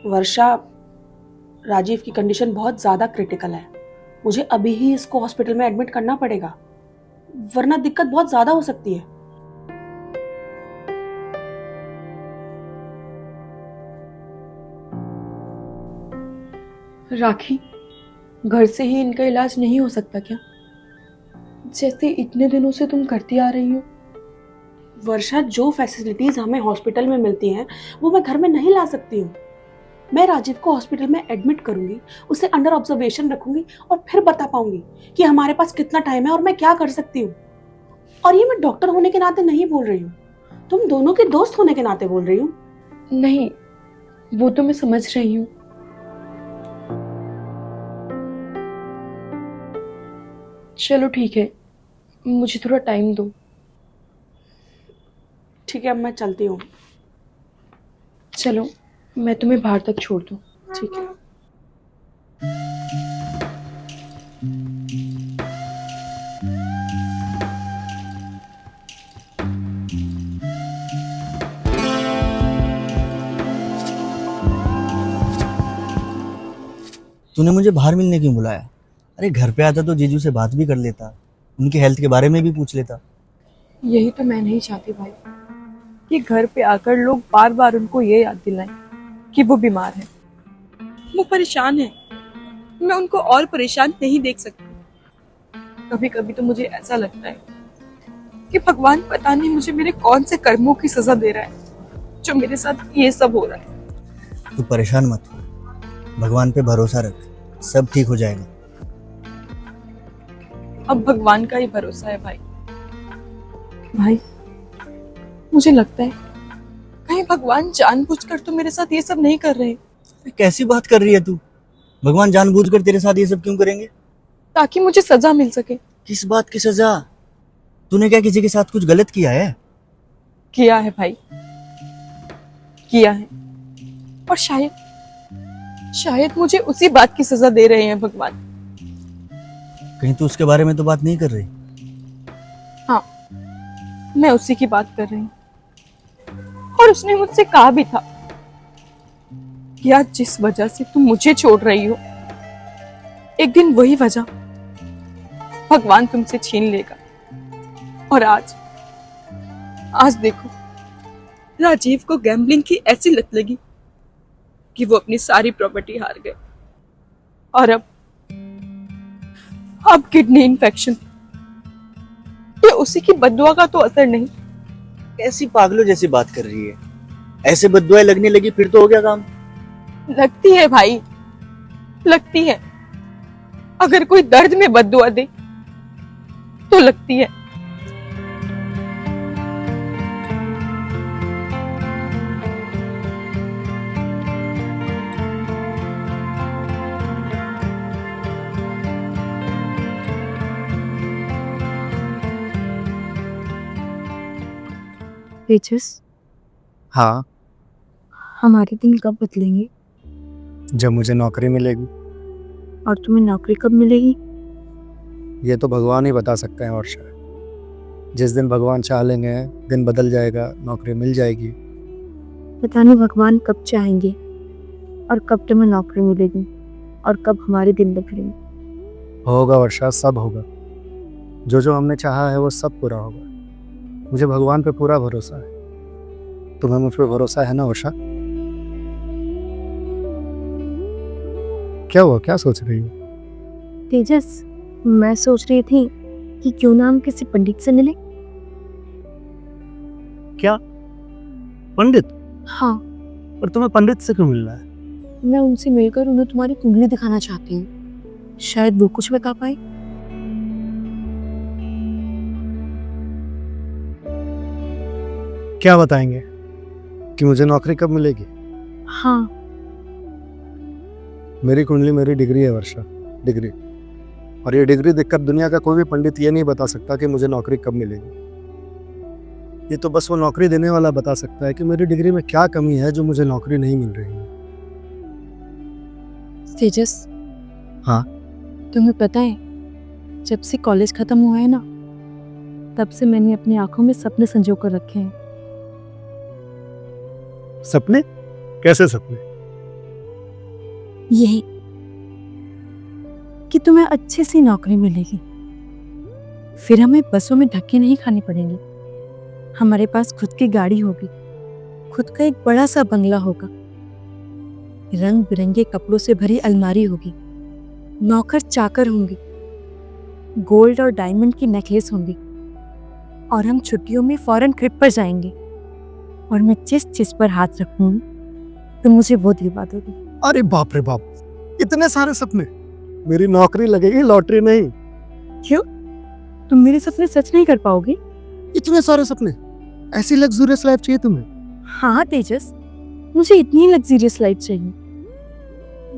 वर्षा, राजीव की कंडीशन बहुत ज़्यादा क्रिटिकल है। मुझे अभी ही इसको हॉस्पिटल में एडमिट करना पड़ेगा, वरना दिक्कत बहुत ज़्यादा हो सकती है। राखी, घर से ही इनका इलाज नहीं हो सकता क्या? जैसे इतने दिनों से तुम करती आ रही हो। वर्षा, जो फैसिलिटीज़ हमें हॉस्पिटल में मिलती हैं वो मैं घर में नहीं ला सकती हूँ। मैं राजीव को हॉस्पिटल में एडमिट करूंगी, उसे अंडर ऑब्जर्वेशन रखूंगी और फिर बता पाऊंगी कि हमारे पास कितना टाइम है और मैं क्या कर सकती हूँ। और ये मैं डॉक्टर होने के नाते नहीं बोल रही हूँ, तुम दोनों के दोस्त होने के नाते बोल रही हूँ। नहीं, वो तो मैं समझ रही हूँ। चलो ठीक है, मुझे थोड़ा टाइम दो। ठीक है, अब मैं चलती हूँ। चलो, मैं तुम्हें बाहर तक छोड़ दूँ। ठीक है। तूने मुझे बाहर मिलने क्यों बुलाया? अरे घर पे आता तो जीजू से बात भी कर लेता, उनकी हेल्थ के बारे में भी पूछ लेता। यही तो मैं नहीं चाहती भाई, कि घर पे आकर लोग बार बार उनको ये याद दिलाएं कि वो बीमार है, वो परेशान है। मैं उनको और परेशान नहीं देख सकती। कभी कभी तो मुझे ऐसा लगता है कि भगवान पता नहीं मुझे मेरे कौन से कर्मों की सजा दे रहा है जो मेरे साथ ये सब हो रहा है। तू परेशान मत हो, भगवान पे भरोसा रख, सब ठीक हो जाएगा। अब भगवान का ही भरोसा है भाई। भाई, मुझे लगता है कहीं भगवान जानबूझकर तो मेरे साथ ये सब नहीं कर रहे, कैसी बात कर रही है तू? भगवान जानबूझकर तेरे साथ ये सब क्यों करेंगे? ताकि मुझे सजा मिल सके। किस बात की सजा? तूने क्या किसी के साथ कुछ गलत किया है? किया है भाई, किया है। और शायद मुझे उसी बात की सजा दे रहे हैं भगवान। कहीं तू उसके बारे में तो बात नहीं कर रही? हाँ, मैं उसी की बात कर रही हूँ। और उसने मुझसे कहा भी था कि आज जिस वजह से तुम मुझे छोड़ रही हो, एक दिन वही वजह भगवान तुमसे छीन लेगा। और आज देखो, राजीव को गैम्बलिंग की ऐसी लत लगी कि वो अपनी सारी प्रॉपर्टी हार गए। और अब किडनी इन्फेक्शन, ये उसी की बददुआ का तो असर नहीं। ऐसी पागलों जैसी बात कर रही है। ऐसे बददुआएं लगने लगी फिर तो हो गया काम। लगती है भाई, लगती है। अगर कोई दर्द में बददुआ दे तो लगती है। तेजस, हाँ, हमारे दिन कब बदलेंगे? जब मुझे नौकरी मिलेगी। और तुम्हें नौकरी कब मिलेगी? ये तो भगवान ही बता सकते हैं वर्षा। जिस दिन भगवान चाह लेंगे दिन बदल जाएगा, नौकरी मिल जाएगी। पता नहीं भगवान कब चाहेंगे और कब तुम्हें नौकरी मिलेगी और कब हमारे दिन बदलेंगे। होगा वर्षा, सब होगा। जो हमने चाहा है वो सब पूरा होगा। मुझे भगवान पे पूरा भरोसा है। तुम्हें मुझ पे भरोसा है ना वर्षा? क्या हुआ, क्या सोच रही हो? तेजस, मैं सोच रही थी कि क्यों ना हम किसी पंडित से मिले। क्या पंडित? हाँ, और तुम्हें पंडित से क्यों मिलना है? मैं उनसे मिलकर उन्हें तुम्हारी कुंडली दिखाना चाहती हूँ, शायद वो कुछ बता पाए। क्या बताएंगे? कि मुझे नौकरी कब मिलेगी? हाँ, मेरी कुंडली मेरी डिग्री है वर्षा, डिग्री। और ये डिग्री देखकर दुनिया का कोई भी पंडित ये नहीं बता सकता कि मुझे नौकरी कब मिलेगी। ये तो बस वो नौकरी देने वाला बता सकता है कि मेरी डिग्री में क्या कमी है जो मुझे नौकरी नहीं मिल रही है। तेजस। हाँ? तुम्हें पता है, जब से कॉलेज खत्म हुआ है ना, तब से मैंने अपनी आंखों में सपने संजो कर रखे हैं। सपने? कैसे सपने? यही कि तुम्हें अच्छी सी नौकरी मिलेगी, फिर हमें बसों में धक्के नहीं खाने पड़ेंगे। हमारे पास खुद की गाड़ी होगी, खुद का एक बड़ा सा बंगला होगा, रंग बिरंगे कपड़ों से भरी अलमारी होगी, नौकर चाकर होंगे, गोल्ड और डायमंड की नेकलेस होंगी, और हम छुट्टियों में फॉरेन ट्रिप पर जाएंगे। और मैं जिस चीज पर हाथ रखूंगी तो मुझे वो दिलवा दोगी। अरे बाप रे बाप, इतने सारे सपने। मेरी नौकरी लगेगी, लॉटरी नहीं। क्यों? तुम मेरे सपने सच नहीं कर पाओगे? इतने सारे सपने, ऐसी लग्जूरियस लाइफ चाहिए तुम्हें? हाँ तेजस, मुझे इतनी लग्जरियस लाइफ चाहिए।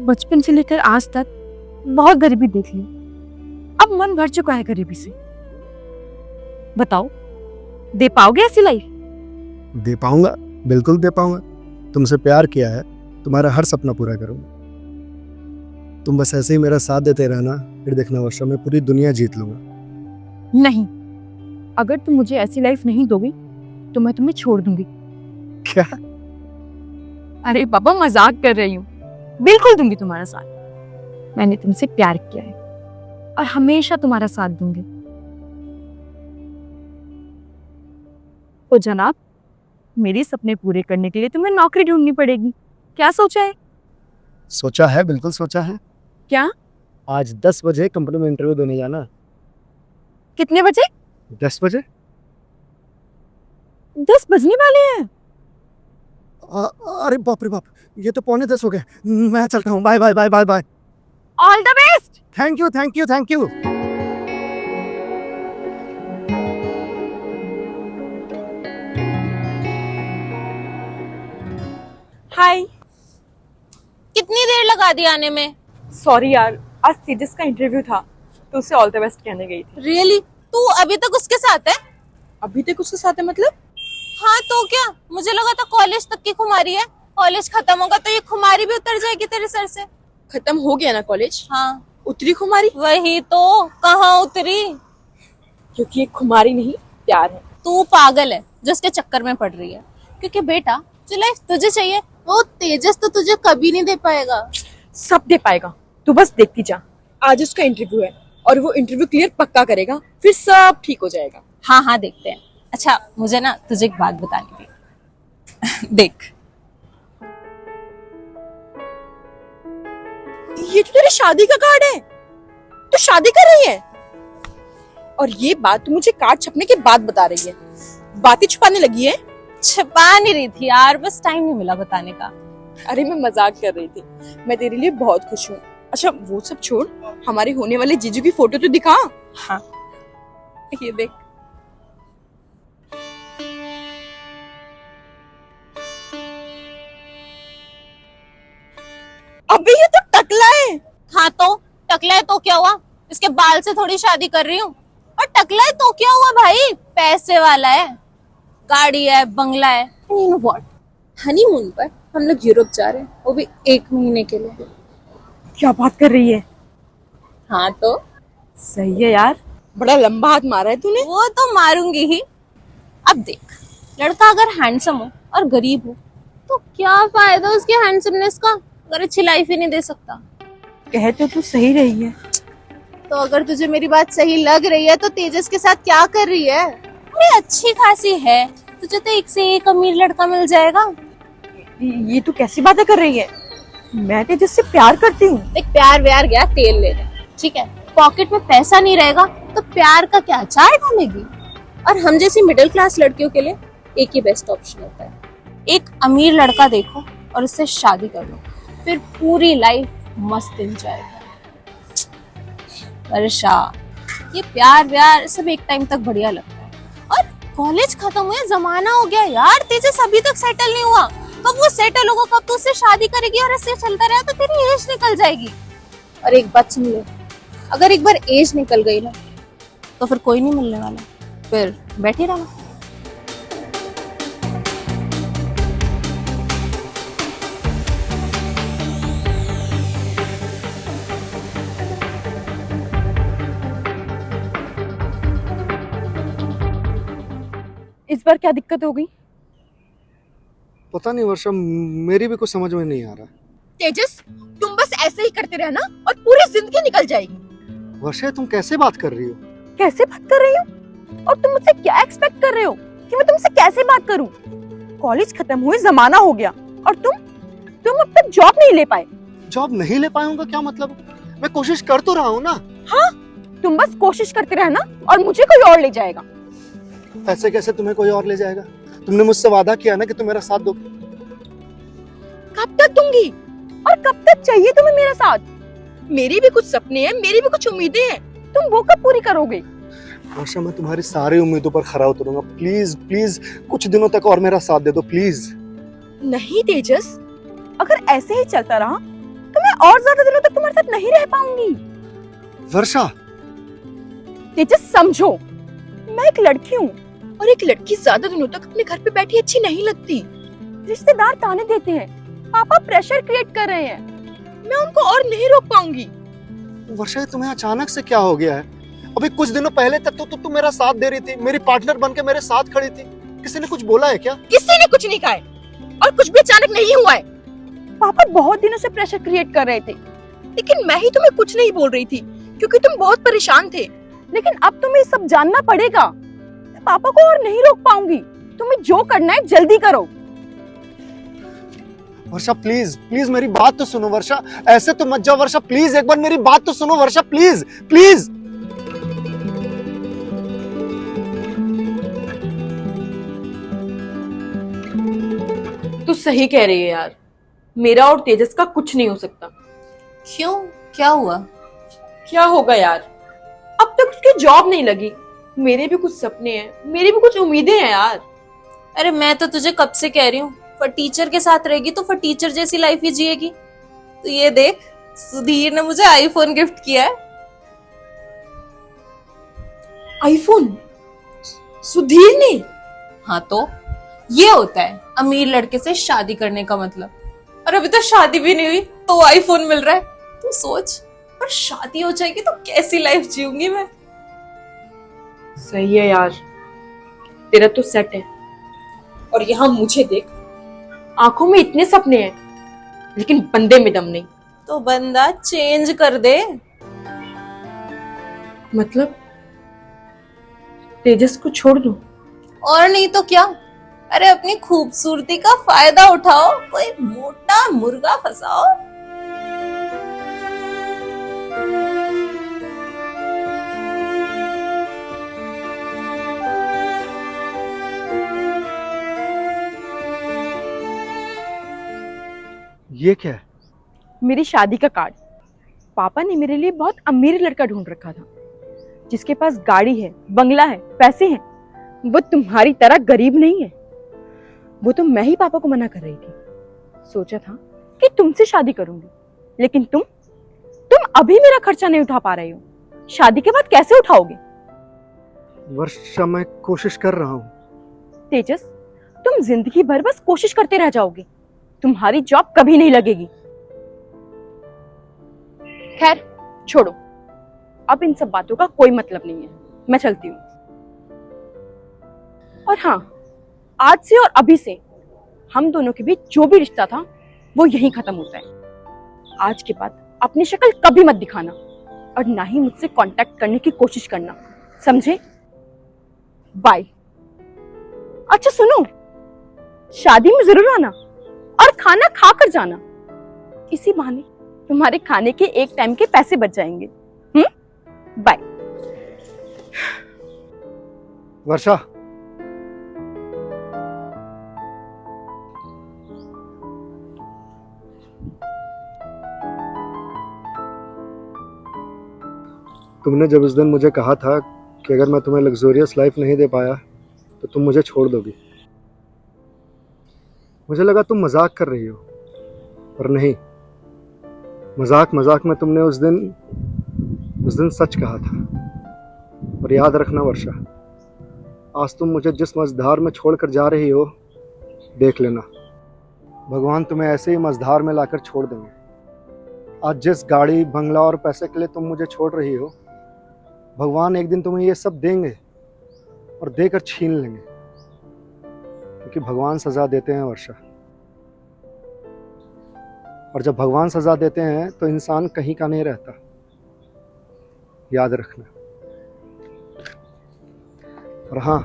बचपन से लेकर आज तक बहुत गरीबी देख ली, अब मन भर चुका है गरीबी से। बताओ, दे पाओगे ऐसी लाइफ? दे पाऊंगा, बिल्कुल दे पाऊंगा। तुमसे प्यार किया है, तुम्हारा हर सपना पूरा करूंगा। तुम बस ऐसे ही मेरा साथ देते रहना, फिर देखना वर्षा, मैं पूरी दुनिया जीत लूंगा। नहीं, अगर तुम मुझे ऐसी लाइफ नहीं दोगी तो मैं तुम्हें छोड़ दूंगी। क्या? अरे बाबा, मजाक कर रही हूँ, बिल्कुल दूंगी तुम्हारा साथ। मैंने तुमसे प्यार किया है और हमेशा तुम्हारा साथ दूंगी। तो जनाब, मेरे सपने पूरे करने के लिए तुम्हें नौकरी ढूंढनी पड़ेगी। क्या सोचा है? सोचा है, बिल्कुल सोचा है। क्या? आज 10 बजे कंपनी में इंटरव्यू देने जाना। कितने बजे? 10 बजे? 10 बजने वाले हैं। अरे बाप रे बाप, ये तो 9:45 हो गए। मैं चलता हूँ, bye bye bye bye bye. All the best. Thank you thank you thank you. Hi. कितनी देर लगा दी आने में? सॉरी यार, आज तेजस का इंटरव्यू था तो उसे ऑल द बेस्ट कहने गई थी। रियली? तू अभी तक उसके साथ है? अभी तक उसके साथ है मतलब? हाँ तो क्या, मुझे लगा था कॉलेज तक की खुमारी है। कॉलेज खत्म होगा तो ये खुमारी भी उतर जाएगी तेरे सर से। खत्म हो गया ना कॉलेज? हाँ। उतरी खुमारी? वही तो, कहाँ उतरी? क्योंकि ये खुमारी नहीं, प्यार है। तू पागल है जो उसके चक्कर में पड़ रही है। क्योंकि बेटा, जो लाइफ तुझे चाहिए वो तेजस तो तुझे कभी नहीं दे पाएगा। सब दे पाएगा, तू बस देखती जा। आज उसका इंटरव्यू है और वो इंटरव्यू क्लियर पक्का करेगा, फिर सब ठीक हो जाएगा। हाँ हाँ, देखते हैं। अच्छा, मुझे ना तुझे एक बात बतानी थी। देख, ये तो तेरी शादी का कार्ड है। तो शादी कर रही है और ये बात तू मुझे कार्ड छपने के बाद बता रही है। बातें छुपाने लगी है। छिपा नहीं रही थी यार, बस टाइम नहीं मिला बताने का। अरे मैं मजाक कर रही थी, मैं तेरे लिए बहुत खुश हूँ। अच्छा वो सब छोड़, हमारे होने वाले जीजू की फोटो तो दिखा। हाँ, ये देख। अबे ये तो टकला है। हाँ तो टकला है तो क्या हुआ? इसके बाल से थोड़ी शादी कर रही हूँ। और टकला है तो क्या हुआ भाई, पैसे वाला है, गाड़ी है, बंगला है। You know what? हनीमून पर हम लोग यूरोप जा रहे हैं, वो भी 1 महीने के लिए। क्या बात कर रही है? हाँ तो सही है यार, बड़ा लंबा हाथ मारा है तूने। वो तो मारूंगी ही। अब देख, लड़का अगर हैंडसम हो और गरीब हो तो क्या फायदा उसके हैंडसमनेस का, अगर अच्छी लाइफ ही नहीं दे सकता। कहते तो सही रही है। तो अगर तुझे मेरी बात सही लग रही है तो तेजस के साथ क्या कर रही है? अरे अच्छी खासी है, तुझे तो एक से एक अमीर लड़का मिल जाएगा। ये तू कैसी बातें कर रही है? मैं तेजस से प्यार करती हूँ। देख, प्यार व्यार गया तेल लेने, ठीक है? पॉकेट में पैसा नहीं रहेगा तो प्यार का क्या चाय डालेगी? और हम जैसी मिडिल क्लास लड़कियों के लिए एक ही बेस्ट ऑप्शन होता है, एक अमीर लड़का देखो और उससे शादी कर लो, फिर पूरी लाइफ मस्त एंजॉय करो। वर्षा, ये प्यार व्यार सब एक टाइम तक बढ़िया लगता है, और कॉलेज खत्म हुए जमाना हो गया यार। तेजस अभी तक सेटल नहीं हुआ, कब वो सेटल होगा, कब तू उससे शादी करेगी और ऐसे चलता रहा तो तेरी एज निकल जाएगी। और एक बात सुन ले, अगर एक बार एज निकल गई ना तो फिर कोई नहीं मिलने वाला, फिर बैठी रहना। इस बार क्या दिक्कत हो गई? पता नहीं वर्षा, मेरी भी कुछ समझ में नहीं आ रहा। तेजस, तुम बस ऐसे ही करते रहना और पूरी जिंदगी निकल जाएगी। वर्षा तुम कैसे बात कर रही हो? कैसे बात कर रही हो? और तुम मुझसे क्या एक्सपेक्ट कर रहे हो कि मैं तुमसे कैसे बात करूं? कॉलेज खत्म हुए जमाना हो गया और तुम अब तक जॉब नहीं ले पाए। जॉब नहीं ले पाऊंगा क्या मतलब? मैं कोशिश कर तो रहा हूँ ना। हाँ, तुम बस कोशिश करते रहना और मुझे कोई और ले जाएगा। ऐसे कैसे तुम्हें कोई और ले जाएगा? तुमने मुझसे वादा किया ना कि तुम मेरा साथ दोगे। कब तक दूंगी और कब तक चाहिए तुम्हें मेरा साथ? मेरी भी कुछ सपने हैं, मेरी भी कुछ उम्मीदें हैं, तुम वो कब पूरी करोगे? वर्षा मैं तुम्हारी सारी उम्मीदों पर खरा उतरूंगा। प्लीज प्लीज कुछ दिनों तक और मेरा साथ दे दो प्लीज। नहीं तेजस, अगर ऐसे ही चलता रहा तो मैं और ज्यादा दिनों तक तुम्हारे साथ नहीं रह पाऊंगी। वर्षा तेजस समझो, मैं एक लड़की हूँ और एक लड़की ज्यादा दिनों तक अपने घर पे बैठी अच्छी नहीं लगती। रिश्तेदार ताने देते हैं, पापा प्रेशर क्रिएट कर रहे हैं, मैं उनको और नहीं रोक पाऊंगी। वर्षा तुम्हें अचानक से क्या हो गया है? अभी कुछ दिनों पहले तक तो तुम मेरा साथ दे रही थी, मेरी पार्टनर बनके मेरे साथ खड़ी थी। किसी ने कुछ बोला है क्या? किसी ने कुछ नहीं कहा है और कुछ भी अचानक नहीं हुआ है। पापा बहुत दिनों से प्रेशर क्रिएट कर रहे थे, लेकिन मैं ही तुम्हें कुछ नहीं बोल रही थी क्योंकि तुम बहुत परेशान थे। लेकिन अब तुम्हें सब जानना पड़ेगा, मैं पापा को और नहीं रोक पाऊंगी। तुम्हें जो करना है जल्दी करो। वर्षा प्लीज प्लीज मेरी बात तो सुनो वर्षा, ऐसे तो मत जाओ वर्षा, प्लीज एक बार मेरी बात तो सुनो वर्षा, प्लीज प्लीज। तू सही कह रही है यार, मेरा और तेजस का कुछ नहीं हो सकता। क्यों, क्या हुआ? क्या होगा यार, अब तक उसकी जॉब नहीं लगी। मेरे भी कुछ सपने हैं, मेरी भी कुछ उम्मीदें हैं यार। अरे मैं तो तुझे कब से कह रही हूँ, पर टीचर के साथ रहेगी तो फिर टीचर जैसी लाइफ ही जिएगी। तो ये देख, सुधीर ने मुझे आईफोन गिफ्ट किया है। आईफोन? सुधीर ने? हाँ तो ये होता है अमीर लड़के से शादी करने का मतलब। और अभी तो शादी भी नहीं हुई तो आईफोन मिल रहा है। तू सोच, पर शादी हो जाएगी तो कैसी लाइफ जीऊंगी मैं। सही है यार, तेरा तो सेट है। और यहाँ मुझे देख, आंखों में इतने सपने हैं लेकिन बंदे में दम नहीं। तो बंदा चेंज कर दे। मतलब तेजस को छोड़ दूं? और नहीं तो क्या। अरे अपनी खूबसूरती का फायदा उठाओ, कोई मोटा मुर्गा फंसाओ। ये क्या है? मेरी शादी का कार्ड। पापा ने मेरे लिए बहुत अमीर लड़का ढूंढ रखा था, जिसके पास गाड़ी है, बंगला है, पैसे हैं। वो तुम्हारी तरह गरीब नहीं है। वो तो मैं ही पापा को मना कर रही थी। सोचा था कि तुमसे शादी करूंगी, लेकिन तुम अभी मेरा खर्चा नहीं उठा पा रहे हो। शादी के बाद कैसे उठाओगे? वर्षा मैं कोशिश कर रहा हूँ। तेजस, तुम जिंदगी भर बस कोशिश करते रह जाओगे, तुम्हारी जॉब कभी नहीं लगेगी। खैर छोड़ो, अब इन सब बातों का कोई मतलब नहीं है, मैं चलती हूँ। और हाँ, आज से और अभी से हम दोनों के बीच जो भी रिश्ता था वो यहीं खत्म होता है। आज के बाद अपनी शक्ल कभी मत दिखाना और ना ही मुझसे कांटेक्ट करने की कोशिश करना, समझे? बाय। अच्छा सुनो, शादी में जरूर आना और खाना खा कर जाना। इसी बहाने तुम्हारे खाने के एक टाइम के पैसे बच जाएंगे। बाय। वर्षा तुमने जब उस दिन मुझे कहा था कि अगर मैं तुम्हें लग्जरियस लाइफ नहीं दे पाया तो तुम मुझे छोड़ दोगी, मुझे लगा तुम मजाक कर रही हो, पर नहीं। मजाक मजाक में तुमने उस दिन सच कहा था। और याद रखना वर्षा, आज तुम मुझे जिस मझधार में छोड़कर जा रही हो, देख लेना भगवान तुम्हें ऐसे ही मझधार में लाकर छोड़ देंगे। आज जिस गाड़ी, बंगला और पैसे के लिए तुम मुझे छोड़ रही हो, भगवान एक दिन तुम्हें ये सब देंगे और देकर छीन लेंगे, क्योंकि भगवान सजा देते हैं वर्षा। और जब भगवान सजा देते हैं तो इंसान कहीं का नहीं रहता, याद रखना। और हाँ,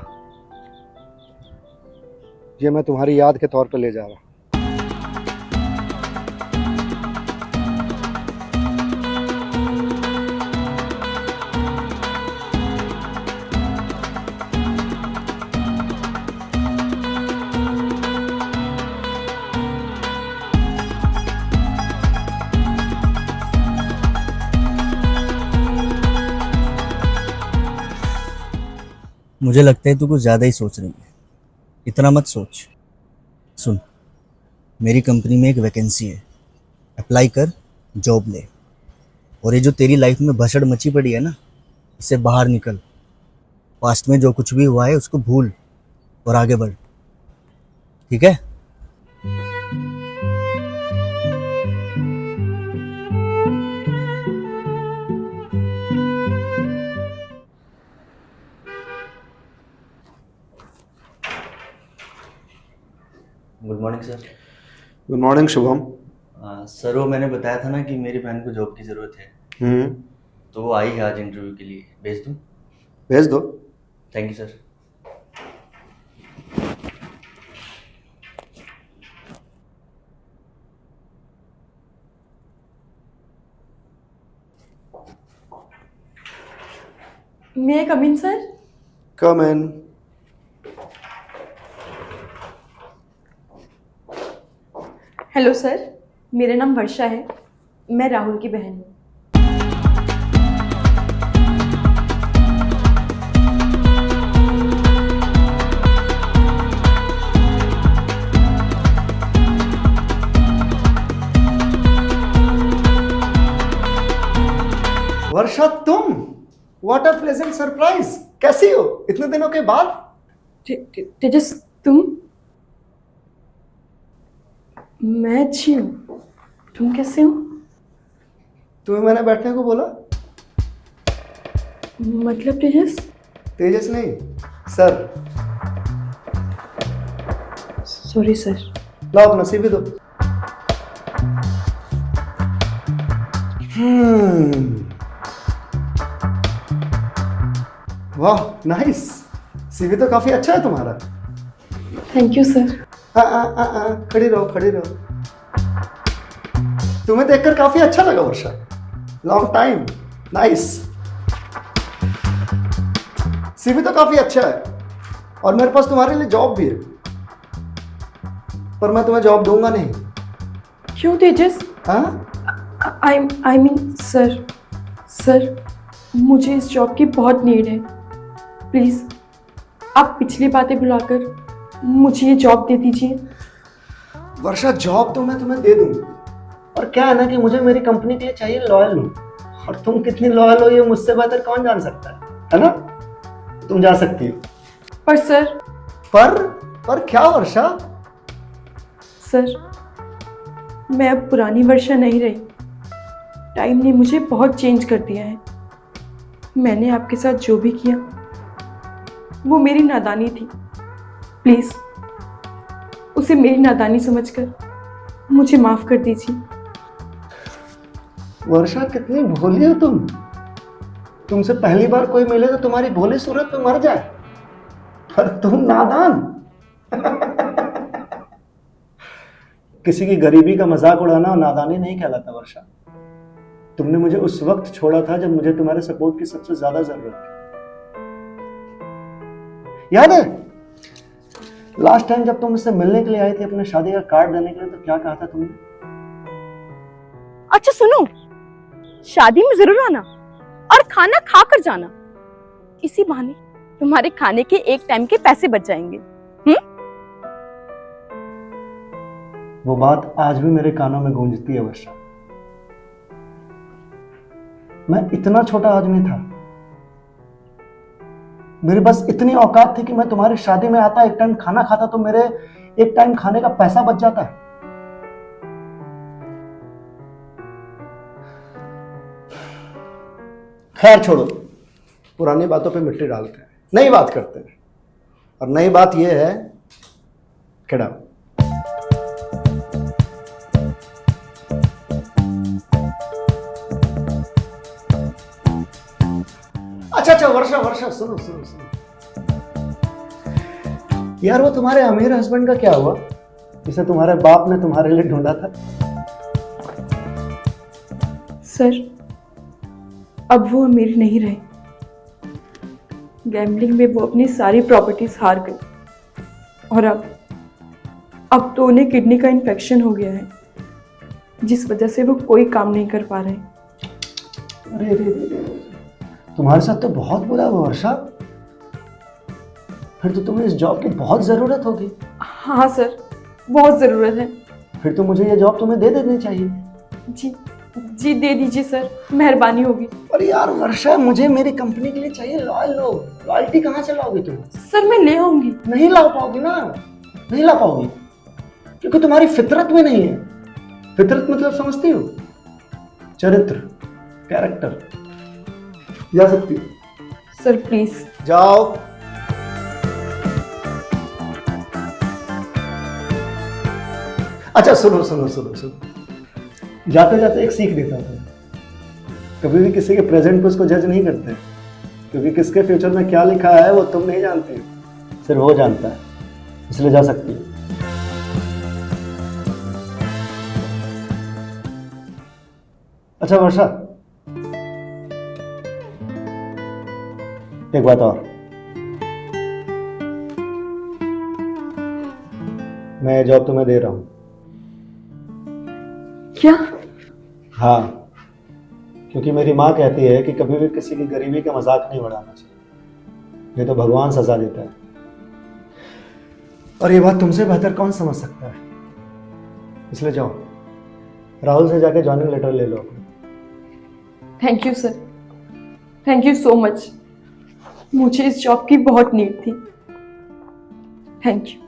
ये मैं तुम्हारी याद के तौर पे ले जा रहा हूँ। मुझे लगता है तू कुछ ज़्यादा ही सोच रही है। इतना मत सोच। सुन, मेरी कंपनी में एक वैकेंसी है, अप्लाई कर, जॉब ले। और ये जो तेरी लाइफ में भसड़ मची पड़ी है ना, इससे बाहर निकल। पास्ट में जो कुछ भी हुआ है उसको भूल और आगे बढ़, ठीक है? Good morning sir. Good morning Shubham. Sir, वो मैंने बताया था ना कि मेरी बहन को जॉब की ज़रूरत है, तो वो आई है आज इंटरव्यू के लिए। भेज दूँ? भेज दो। Thank you sir. May I come in sir? Come in. Hello sir, मेरा नाम वर्षा है, मैं राहुल की बहन हूँ। वर्षा, तुम? What a pleasant surprise. कैसी हो इतने दिनों के बाद? तेजस, तुम? मैं अच्छी हूँ, तुम कैसे हो? तुम्हें मैंने बैठने को बोला? मतलब तेजस? तेजस नहीं, सर। Sorry sir. लाओ अपना सीवी दो। वाह, नाइस। सीवी तो काफी अच्छा है तुम्हारा। Thank you sir. खड़ी रहो, खड़ी रहो। तुम्हें देखकर काफी अच्छा लगा Varsha. Long time. Nice. CV तो काफी अच्छा है और मेरे पास तुम्हारे लिए जॉब भी है, पर मैं तुम्हें जॉब दूंगा नहीं। क्यों तेजस? हाँ? आई मीन सर, मुझे इस जॉब की बहुत नीड है। प्लीज आप पिछली बातें भुलाकर मुझे ये जॉब दे दीजिए। वर्षा, जॉब तो मैं तुम्हें दे दूंगा, और क्या है ना कि मुझे मेरी कंपनी के लिए चाहिए लॉयल लोग, और तुम कितनी लॉयल हो ये मुझसे बेहतर कौन जान सकता है ना? तुम जा सकती हो। पर सर। पर क्या वर्षा? सर, मैं अब पुरानी वर्षा नहीं रही। टाइम ने मुझे बहुत चेंज कर दिया है। मैंने आपके साथ जो भी किया वो मेरी नादानी थी। प्लीज उसे मेरी नादानी समझकर मुझे माफ कर दीजिए। वर्षा, कितनी भोली हो तुम। तुमसे पहली बार कोई मिले तो तुम्हारी भोली सूरत पे मर जाए, पर तुम नादान। किसी की गरीबी का मजाक उड़ाना नादानी नहीं कहलाता वर्षा। तुमने मुझे उस वक्त छोड़ा था जब मुझे तुम्हारे सपोर्ट की सबसे ज्यादा जरूरत थी। याद है लास्ट टाइम जब तुम मुझसे मिलने के लिए आई थी अपने शादी का कार्ड देने के लिए, तो क्या कहा था तुमने? अच्छा सुनो, शादी में जरूर आना और खाना खा कर जाना। इसी बहाने तुम्हारे खाने के एक टाइम के पैसे बच जाएंगे। वो बात आज भी मेरे कानों में गूंजती है वर्षा। मैं इतना छोटा आदमी था, मेरे बस इतनी औकात थी कि मैं तुम्हारी शादी में आता, एक टाइम खाना खाता तो मेरे एक टाइम खाने का पैसा बच जाता है। खैर छोड़ो, पुरानी बातों पे मिट्टी डालते हैं, नई बात करते हैं। और नई बात यह है कि अच्छा अच्छा, वर्षा वर्षा सुनो सुनो सुनो यार, वो तुम्हारे अमीर हस्बैंड का क्या हुआ जिसे तुम्हारे बाप ने तुम्हारे लिए ढूंढा था? सर, अब वो अमीर नहीं रहे। गैम्बलिंग में वो अपनी सारी प्रॉपर्टीज हार गई और अब तो उन्हें किडनी का इन्फेक्शन हो गया है, जिस वजह से वो कोई काम नहीं कर पा रहे। अरे रे रे रे, तुम्हारे साथ तो बहुत बुरा हुआ वर्षा। फिर तो तुम्हें इस जॉब की बहुत जरूरत होगी। हाँ सर, बहुत ज़रूरत है। फिर तो मुझे ये जॉब तुम्हें दे देनी चाहिए। जी जी, दे दीजिए सर, मेहरबानी होगी। अरे यार वर्षा, मुझे मेरी कंपनी के लिए चाहिए लॉयल लोग। लॉयल्टी कहाँ से लाओगी तुम? सर मैं ले आऊंगी। नहीं ला पाओगी ना, नहीं ला पाओगी, क्योंकि तुम्हारी फितरत में नहीं है। फितरत मतलब समझती हो? चरित्र, कैरेक्टर। जा सकती हो। Sir please. जाओ। अच्छा सुनो सुनो सुनो सुनो, जाते जाते एक सीख देता हूँ। कभी भी किसी के प्रेजेंट पे उसको जज नहीं करते, क्योंकि किसके फ्यूचर में क्या लिखा है वो तुम नहीं जानते, सिर्फ वो जानता है। इसलिए जा सकती है। अच्छा वर्षा, एक बात और, मैं जॉब तुम्हें दे रहा हूं। क्या? हाँ, क्योंकि मेरी माँ कहती है कि कभी भी किसी की गरीबी का मजाक नहीं उड़ाना चाहिए, नहीं तो भगवान सजा देता है। और ये बात तुमसे बेहतर कौन समझ सकता है? इसलिए जाओ, राहुल से जाके ज्वाइनिंग लेटर ले लो। Thank you sir, thank you so much. मुझे इस जॉब की बहुत नीड थी। Thank you.